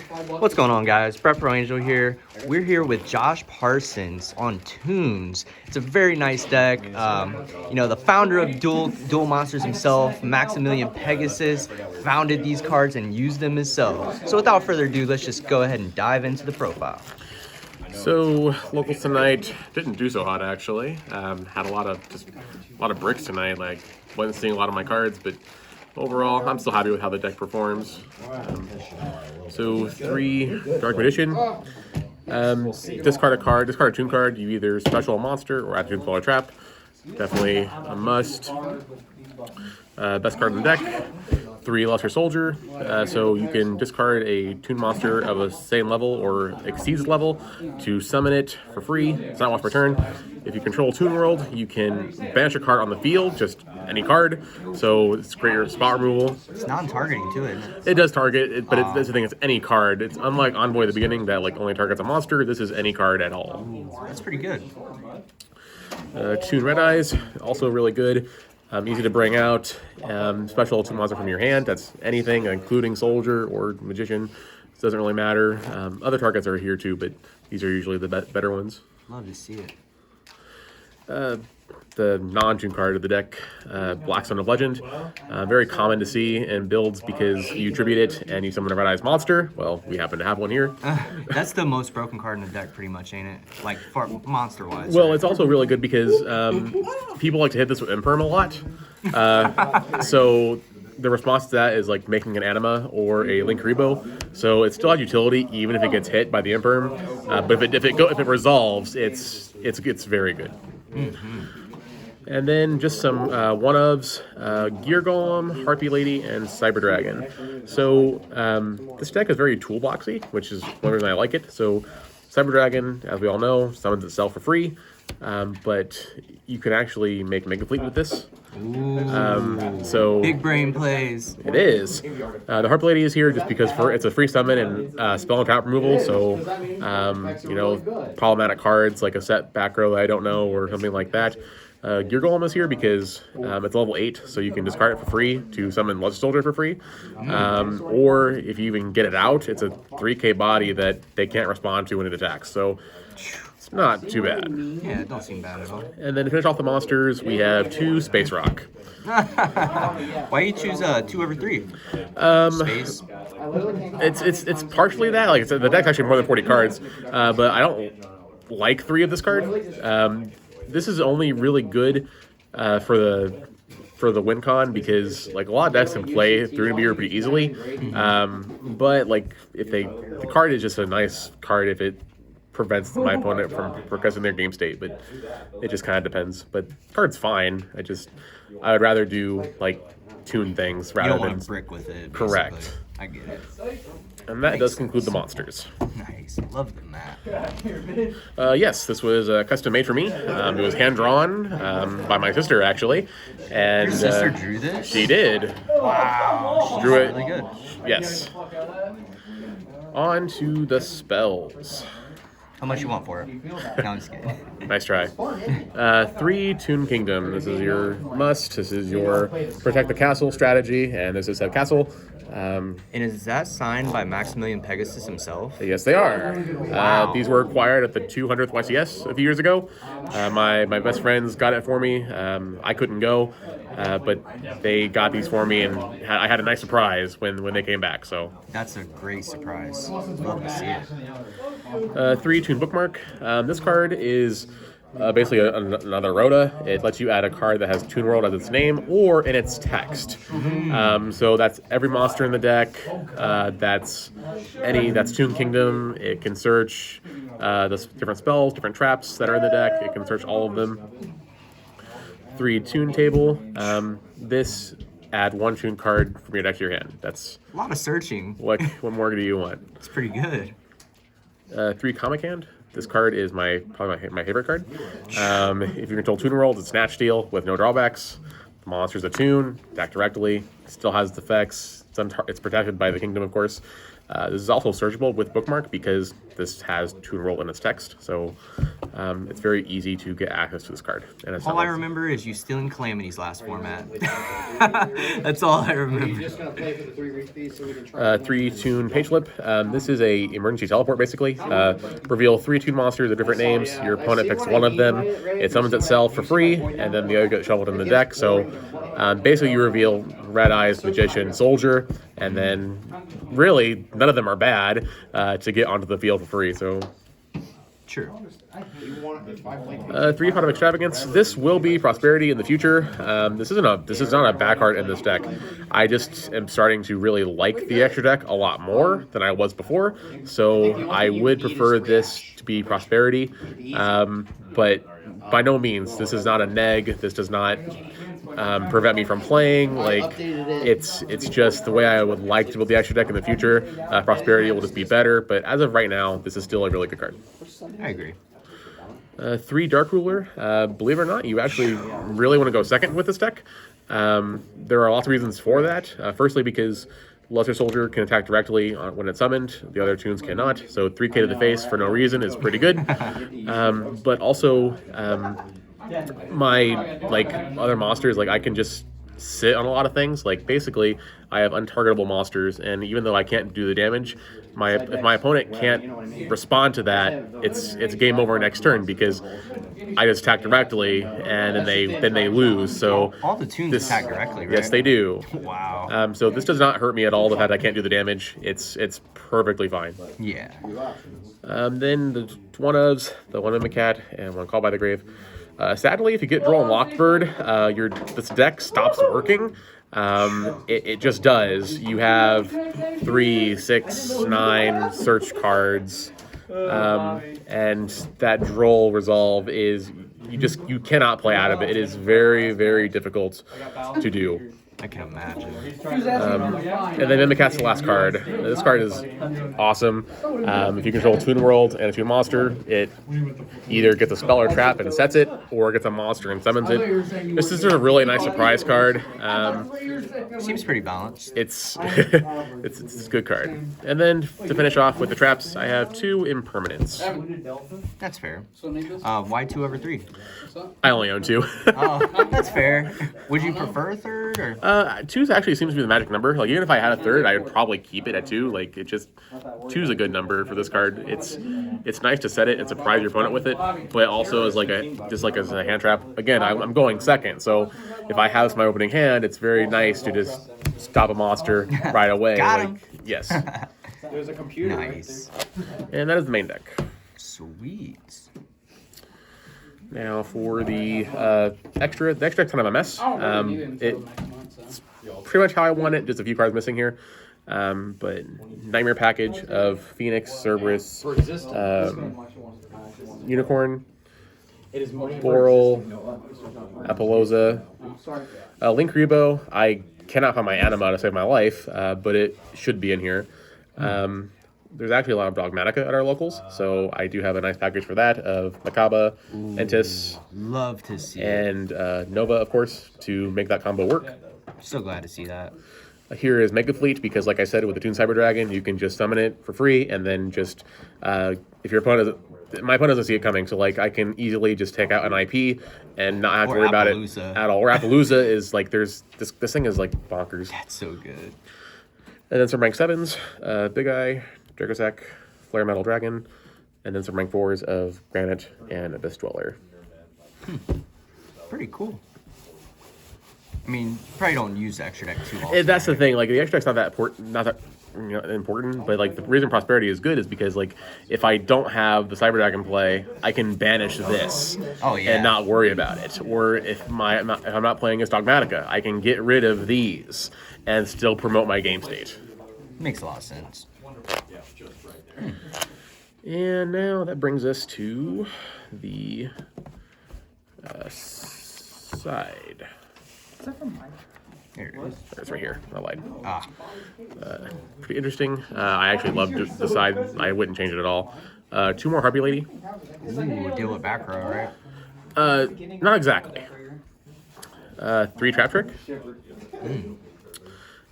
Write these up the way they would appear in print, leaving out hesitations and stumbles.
What's going on, guys? Prepper Angel here. We're here with Josh Parsons on Toons. It's a very nice deck. You know, the founder of Duel Monsters himself, Maximillion Peagasus, founded these cards and used them himself. So without further ado, let's just go ahead and dive into the profile. So locals tonight didn't do so hot actually. Had a lot of bricks tonight. Like wasn't seeing a lot of my cards, but overall I'm still happy with how the deck performs. So 3 Dark Magician. Discard a card. Discard a Toon card. You either special a monster or add Toon Follow Trap. Definitely a must. Best card in the deck. 3 Lesser Soldier, so you can discard a Toon monster of a same level or exceeds level to summon it for free. It's not once per turn. If you control Toon World, you can banish a card on the field, just any card. So it's great for spot removal. It's non-targeting too, isn't it? It does target, but that's the thing. It's any card. It's unlike Envoy at the beginning that like only targets a monster. This is any card at all. That's pretty good. Toon Red Eyes, also really good. Easy to bring out. Special Toon monster from your hand. That's anything, including Soldier or Magician. It doesn't really matter. Other targets are here too, but these are usually the better ones. Love to see it. The non-Toon card of the deck, Black Stone of Legend. Very common to see in builds because you tribute it and you summon a Red Eyes monster. Well, we happen to have one here. That's the most broken card in the deck, pretty much, ain't it? Like, monster-wise. Well, it's also really good because people like to hit this with Imperm a lot. So the response to that is like making an Anima or a Link Rebo. So it still has utility even if it gets hit by the Imperm. But if it resolves, it's very good. Mm-hmm. And then just some one-ofs, Gear Golem, Harpy Lady, and Cyber Dragon. So this deck is very toolboxy, which is one reason I like it. So Cyber Dragon, as we all know, summons itself for free, but you can actually make Mega Fleet with this. So big brain plays. It is. The Harpy Lady is here just because it's a free summon and spell and trap removal. So you know, problematic cards like a set back row that I don't know or something like that. Gear Golem is here because it's level 8, so you can discard it for free to summon Lesser Soldier for free. Or if you even get it out, it's a 3k body that they can't respond to when it attacks. So it's not too bad. Yeah, it don't seem bad at all. And then to finish off the monsters, we have 2 Space Rock. Why you choose 2 over 3? Space. It's partially that. Like the deck's actually more than 40 cards, but I don't like 3 of this card. This is only really good for the win con because like a lot of decks can play through Nibiru pretty easily. But like the card is just a nice card if it prevents my opponent from progressing their game state, but it just kind of depends. But card's fine. I would rather do like Toon things rather you don't than want to brick with it. Basically. Correct. I get it. And that does conclude the monsters. Nice. Love the map. Yes, this was custom made for me. It was hand drawn by my sister, actually. And Your sister drew this? She did. Wow. She's Drew it. really good. Yes. On to the spells. How much you want for it? No, I'm just kidding. Nice try. 3 Toon Kingdom. This is your must. This is your protect the castle strategy, and this is a castle. And is that signed by Maximillion Peagasus himself? Yes, they are. Wow. These were acquired at the 200th YCS a few years ago. My best friends got it for me. I couldn't go, but they got these for me, and I had a nice surprise when they came back. So That's a great surprise. Love to see it. 3 Toon Bookmark. This card is basically another Rhoda. It lets you add a card that has Toon World as its name or in its text. So that's every monster in the deck. That's Toon Kingdom. It can search the different spells, different traps that are in the deck. It can search all of them. 3 Toon Table. This add 1 Toon card from your deck to your hand. That's A lot of searching. what more do you want? It's pretty good. 3 Comic Hand. This card is probably my favorite card. If you control Toon World, it's Snatch Steal with no drawbacks. The monster's a Toon, attack directly. Still has the effects. It's protected by the Kingdom, of course. This is also searchable with Bookmark because this has Toon World in its text. So it's very easy to get access to this card. And it's All I remember is you stealing Calamity's last format. That's all I remember. 3 Toon Pagelip. This is a emergency teleport, basically. Reveal 3 Toon monsters of different names. Your opponent picks one of them. It summons itself for free, and then the other gets shuffled in the deck. So basically you reveal Red Eyes, Magician, Soldier, and then really none of them are bad to get onto the field for free. So True. 3 Pot of Extravagance. This will be Prosperity in the future. This is not a bad card in this deck. I just am starting to really like the extra deck a lot more than I was before. So I would prefer this to be Prosperity. But by no means, this is not a neg. This does not prevent me from playing. Like, it's just the way I would like to build the extra deck in the future. Prosperity will just be better. But as of right now, this is still a really good card. I agree. 3 Dark Ruler. Believe it or not, you actually really want to go second with this deck. There are lots of reasons for that. Firstly, because Lesser Soldier can attack directly when it's summoned. The other tunes cannot. So 3k to the face for no reason is pretty good. But also, my other monsters, I can just sit on a lot of things. Basically, I have untargetable monsters, and even though I can't do the damage, if my opponent can't respond to that, it's game over next turn because I just attack directly, and then they lose. So all the tunes attack directly, right? Yes, they do. Wow. So this does not hurt me at all. The fact I can't do the damage, it's perfectly fine. Yeah. Then the one ofs, the one Cat, and one Call by the Grave. Sadly, if you get Droll and Lockbird, this deck stops working. It just does. You have 3, 6, 9 search cards, and that Droll resolve is you cannot play out of it. It is very, very difficult to do. I can imagine. And then Mimikat's the last card. This card is awesome. If you control Toon World and a Toon monster, it either gets a spell or trap and sets it, or gets a monster and summons it. This is just a really nice surprise card. Seems pretty balanced. It's it's a good card. And then to finish off with the traps, I have 2 Impermanents. That's fair. Why 2 over 3? I only own 2. Oh, that's fair. Would you prefer a third or? 2 actually seems to be the magic number. Even if I had a third, I would probably keep it at 2. 2 is a good number for this card. It's nice to set it and surprise your opponent with it, but also as as a hand trap. Again, I'm going second, so if I have my opening hand, it's very nice to just stop a monster right away. Got him. Yes. There's a computer. Nice. And that is the main deck. Sweet. Now for the extra. The extra deck's kind of a mess. It's pretty much how I want it. Just a few cards missing here. But Nightmare package of Phoenix, Cerberus, Unicorn, Boral, Apollosa, Link Rebo. I cannot find my Anima to save my life, but it should be in here. There's actually a lot of Dogmatica at our locals, so I do have a nice package for that of Makaba, Entis, Love to see and Nova, of course, to make that combo work. So glad to see that. Here is Mega Fleet, because like I said, with the Toon Cyber Dragon, you can just summon it for free, and then just, if your opponent my opponent doesn't see it coming, so I can easily just take out an IP and not have to worry about it at all. Or Appaloosa is this thing is bonkers. That's so good. And then some rank 7s, Big Eye, Dragossack, Flare Metal Dragon, and then some rank 4s of Granite and Abyss Dweller. Pretty cool. I mean, probably don't use the extra deck too often. That's the thing. The extra deck's not that important, but the reason Prosperity is good is because if I don't have the Cyber Dragon play, I can banish this and not worry about it. Or if I'm not playing as Dogmatica, I can get rid of these and still promote my game state. Makes a lot of sense. And now that brings us to the side. Is that from Mike? Here it is. It's right here. I lied. Pretty interesting. I actually love the side. I wouldn't change it at all. 2 more Harpy Lady. Ooh, deal with back row, right? Not exactly. 3 Trap Trick.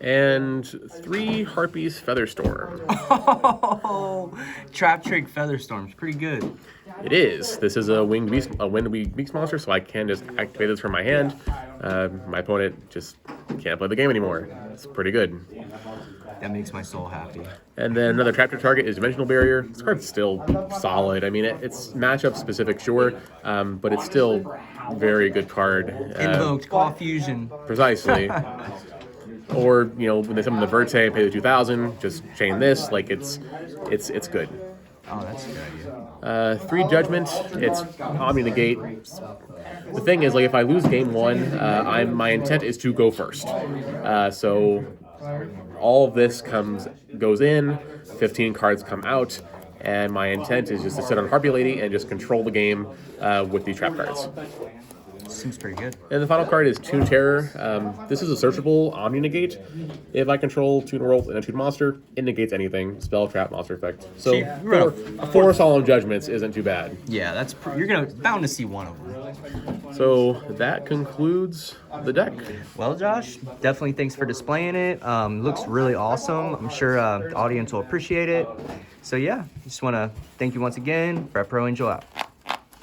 And 3 Harpies Featherstorm. Oh, Trap Trick Featherstorm's pretty good. It is. This is a winged beast monster, so I can just activate this from my hand. My opponent just can't play the game anymore. It's pretty good. That makes my soul happy. And then another trap to target is Dimensional Barrier. This card's still solid. I mean, it's matchup specific, sure, but it's still very good card. Invoked, Claw Fusion. Precisely. Or, you know, when they summon the Verte and pay the 2,000, just chain this. Like, it's good. Oh, that's a good idea. 3 Judgment, it's Omni Negate. The thing is, like, if I lose game 1, my intent is to go first. So all of this goes in, 15 cards come out, and my intent is just to sit on Harpy Lady and just control the game with these trap cards. Seems pretty good. And the final card is Toon Terror. This is a searchable Omni Negate. If I control Toon World and a Toon Monster, it negates anything. Spell, trap, monster effect. So four Solemn Judgments isn't too bad. Yeah, you're bound to see one of them. So that concludes the deck. Well, Josh, definitely thanks for displaying it. Looks really awesome. I'm sure the audience will appreciate it. So yeah, just want to thank you once again. Prep Pro Angel out.